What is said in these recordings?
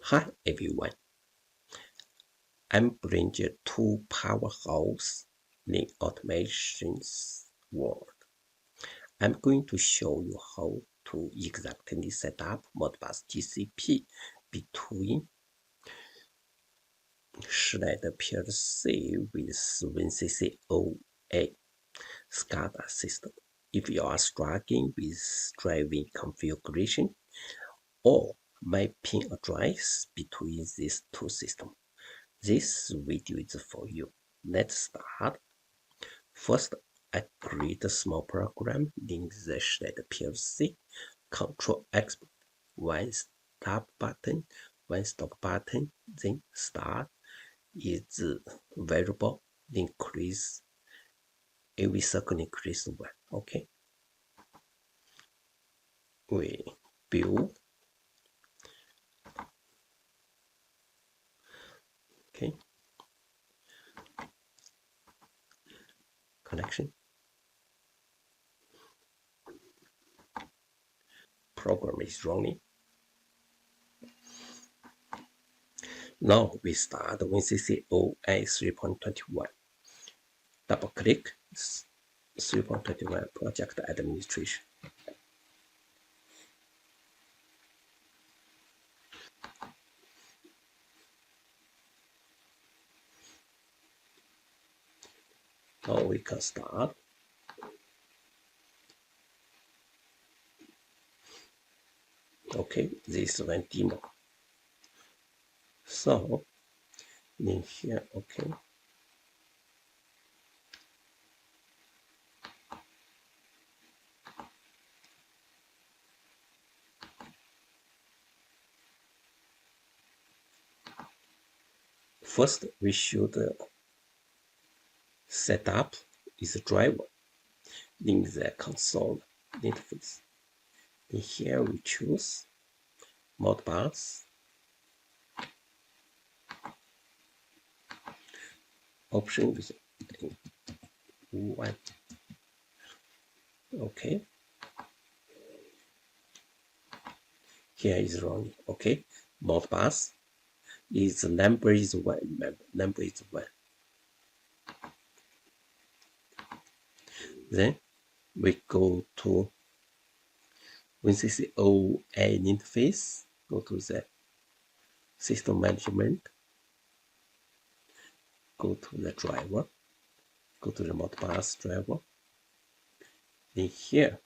Hi everyone, I'm bringing two powerhouse in automation's world. I'm going to show you how to exactly set up Modbus TCP between Schneider PLC with WinCC OA SCADA system. If you are struggling with driving configuration or mapping address between these two systems, this video is for you. Let's start. First, I create a small program in the Schneider PLC. Control Export. One stop button, then start is variable increase every circle increase 1. Okay. We build. Okay. Connection. Program is running. Now we start WinCC OA 3.21. Double click 3.21 project administration. Now we can start. Okay, this one demo. So in here, okay. First, we should set up this driver in the console interface. In here, we choose Modbus. Option with 1. Okay. Here is running. Okay. Modbus is number is 1. Remember, number is 1. Then we go to WinCC OA interface. Go to the system management. Go to the driver. Go to the Modbus driver. In here,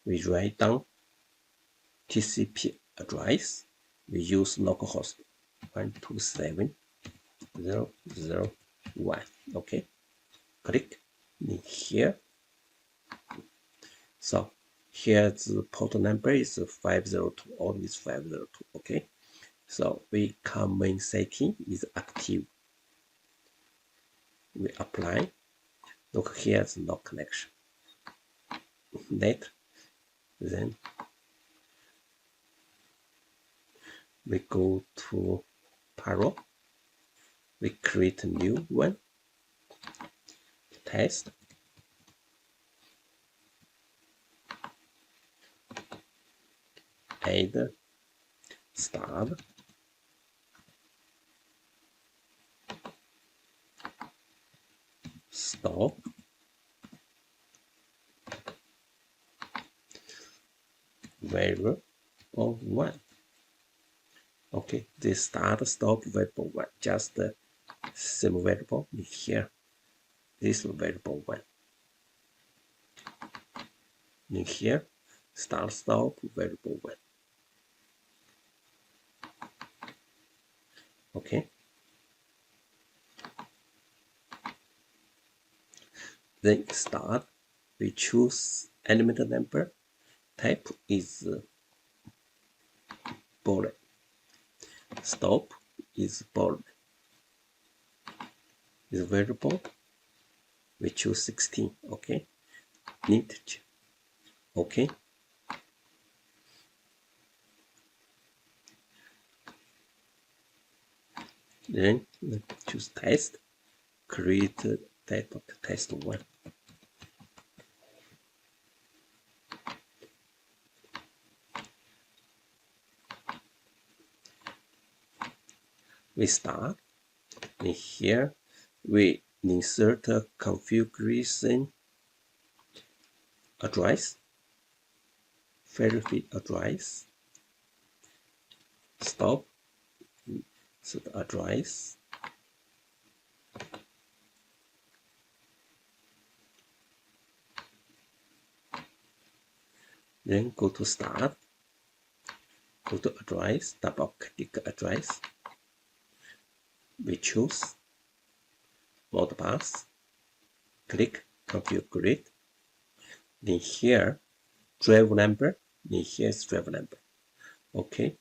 we write down TCP address. We use localhost 127.0.0.1. Okay, click in here. So here the port number is 502, always 502. Okay, so we common setting is active. We apply. Look, here's no connection. Net. Then we go to Paro. We create a new one. Test. Add. Start. Stop. Variable of 1. Okay, this start stop variable 1. Just the same variable in here. This variable 1. In here, start stop variable 1. Okay. Then start. We choose element number. Type is boolean. Stop is boolean. Is variable. We choose 16. Okay. Integer. Okay. Then choose test. Create type of test 1. we start. And here we insert a configuration address, verify address, stop, set address, then go to start, go to address, double click address, we choose Modbus, click configure, then here drive number, then here's drive number. Okay,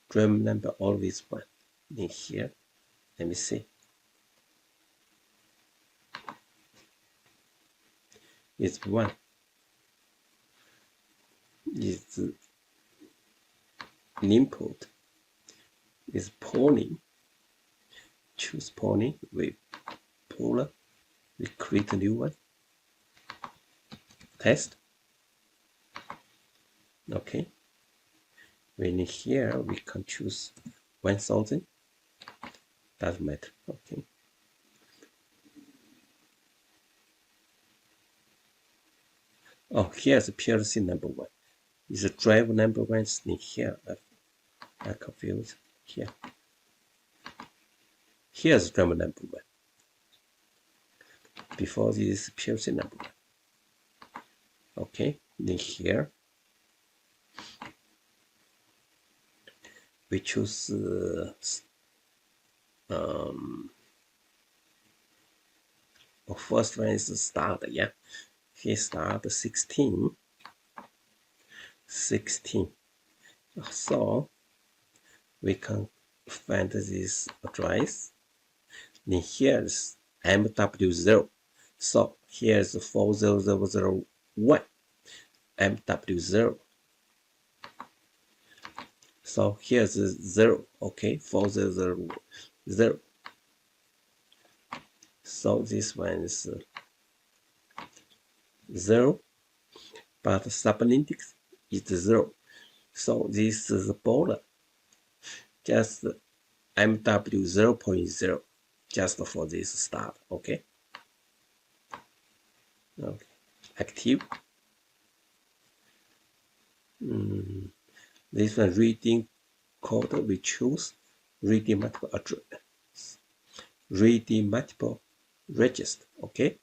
drive number always 1. Then here, let me see. It's 1. It's input is polling. Choose polling. We pull. We create a new one. Test. Okay. When here we can choose 1000. Doesn't matter. Okay. Oh, here's the PLC number 1. Is the drive number 1 in here? I confused here. Here's drive number 1. Before this PLC number 1. Okay, then here we choose first one is start, yeah. Here start 16. So we can find this address. Then here's MW0. So here's 40001 MW0. So here's 0. Okay, 400. So this one is 0, but subindex is 0. So this is a border, just MW 0.0, just for this start. Okay. Okay. Active. This one reading code we choose reading multiple address, reading multiple register. Okay.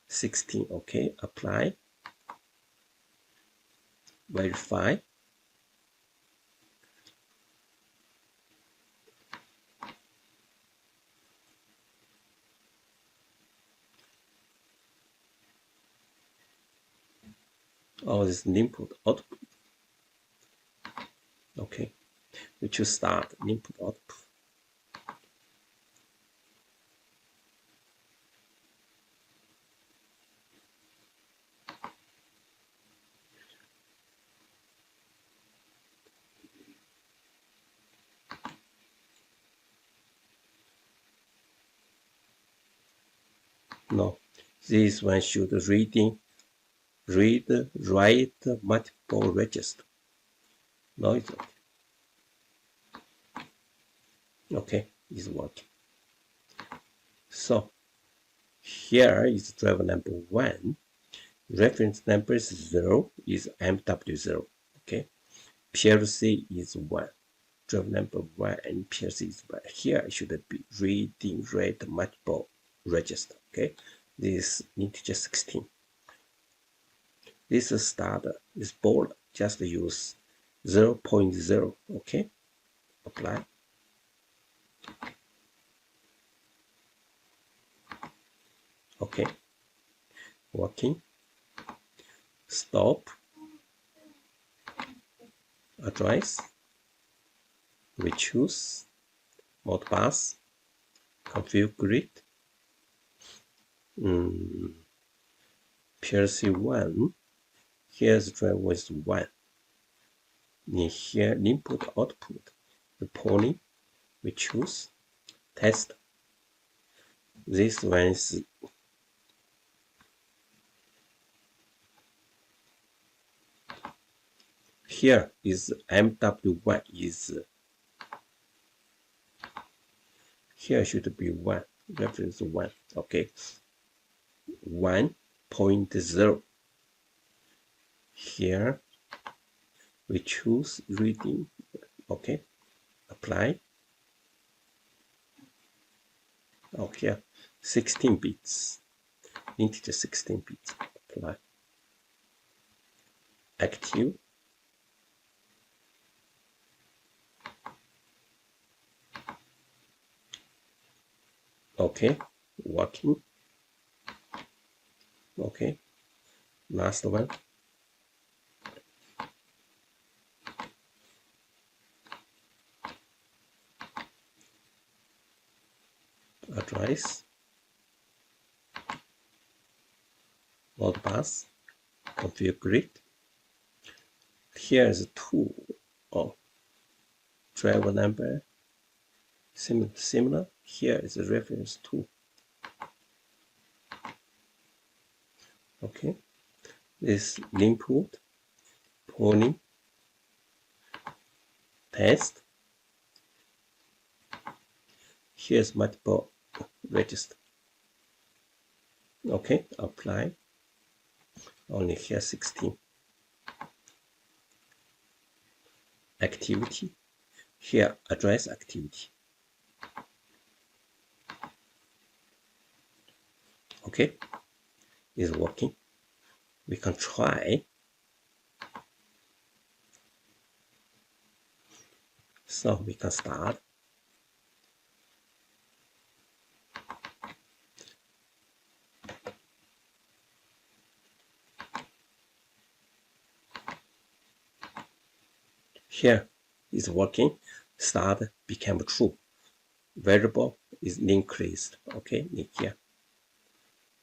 16. Okay. Apply. Verify. All this input output. Okay, we choose start input output. No, this one should write multiple register. No, it's okay. Okay, it's working. So here is driver number 1. Reference number is 0, is MW0. Okay, PLC is 1. Driver number 1 and PLC is 1. Here it should be read multiple register. Okay, this integer 16. This is start is bold. Just use 0.0. Okay, apply. Okay, working. Stop. Address. We choose Modbus. Configure. PLC 1. Here's driver is 1. In here, input output. The polling. We choose test. This one is here is MW1 is Here should be 1, reference 1, okay. 1.0. Here we choose reading, okay, apply. Oh, here 16 bits, integer 16 bits, apply. Active. Okay, working. Okay, last one. Address. Modbus. Configure it. Here is 2. Oh, driver number. Similar. Here is a reference 2. Okay, this input, polling, test. Here's multiple register. Okay, apply. Only here 16. Activity. Here address activity. Okay, is working. We can try. So we can start. Here is working. Start became true. Variable is increased. Okay, in here.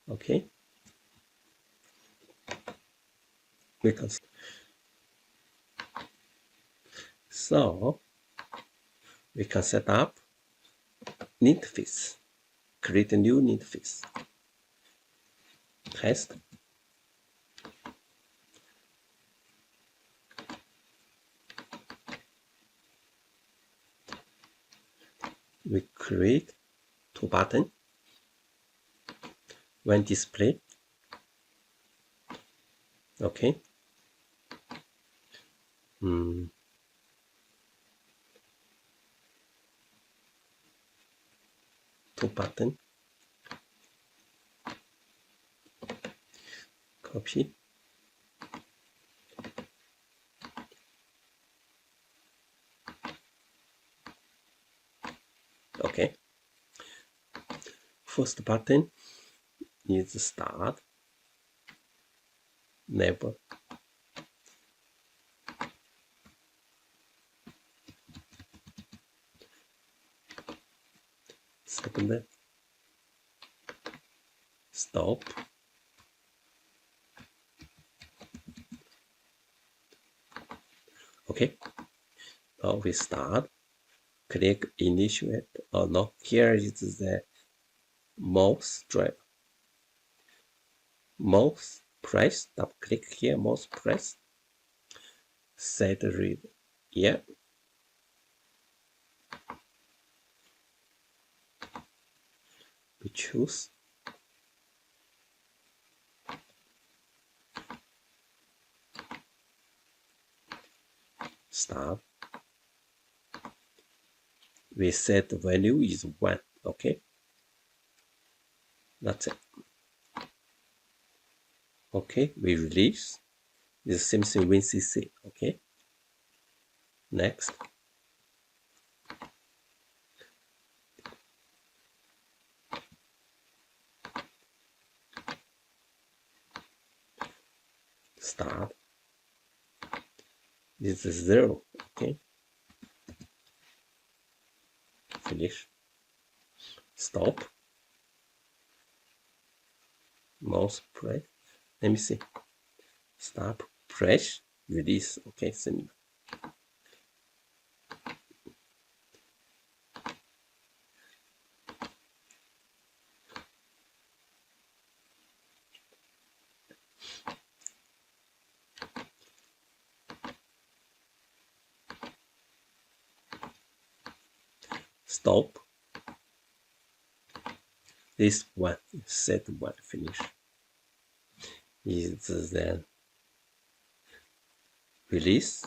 Okay. We can. So we can set up interface. Create a new interface. Test. We create 2 buttons. One display. Okay. 2 buttons. Copy. Okay. First button is start. Never. Second, stop. Okay. Now we start. Click initiate. Oh no, here is the mouse driver. Mouse press. Double click here. Mouse press. Set read. Yeah. We choose. Start. We set the value is 1. Okay. That's it. Okay. We release. This Siemens WinCC. Okay. Next. Start. This is 0. Okay. Finish. Stop. Mouse press. Let me see. Stop. Press. Release. Okay. Similar. Stop. This one, set one finish, is then release.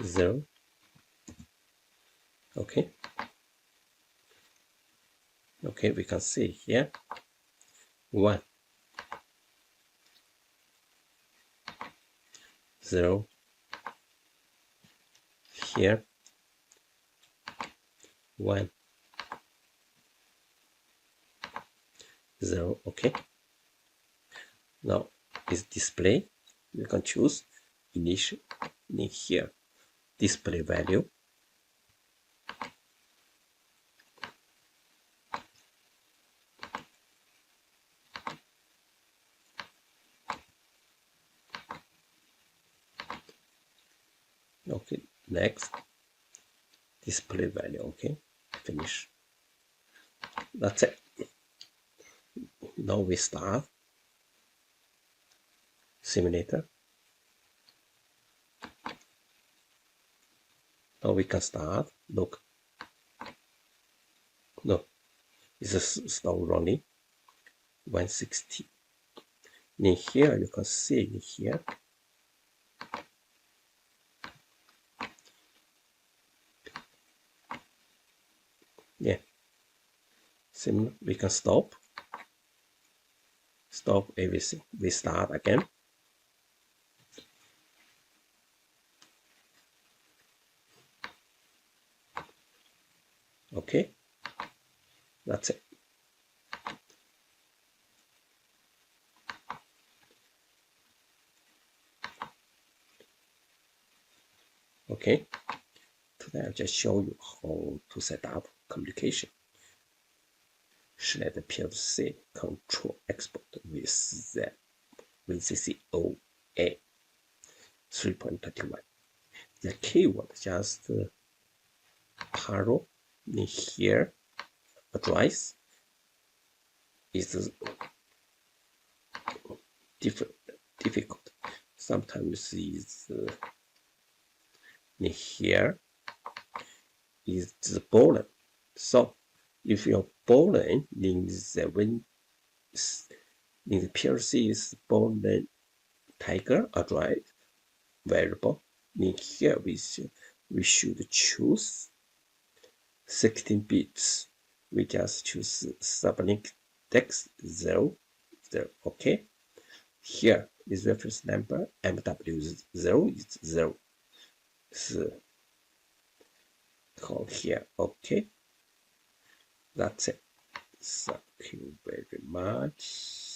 Zero. Okay. Okay, we can see here 1, 0, here 1, 0. Okay. Now is display. You can choose initial in here display value. Okay, next display value. Okay, finish. That's it. Now we start simulator. Now we can start. Look, no, it's still running 160. In here you can see in here yeah, similar. We can stop everything. We start again. Okay, that's it. Okay, today I'll just show you how to set up communication. Schneider PLC control export with the WinCC OA 3.21. The keyword just parallel in here. Address is difficult. Sometimes is in here is the boolean. So if your boolean in the PLC is boolean tiger address variable, in here we should choose 16 bits. We just choose sublink text 0, 0. Okay. Here is reference number MW0 is 0. So call here. Okay. That's it. Thank you very much.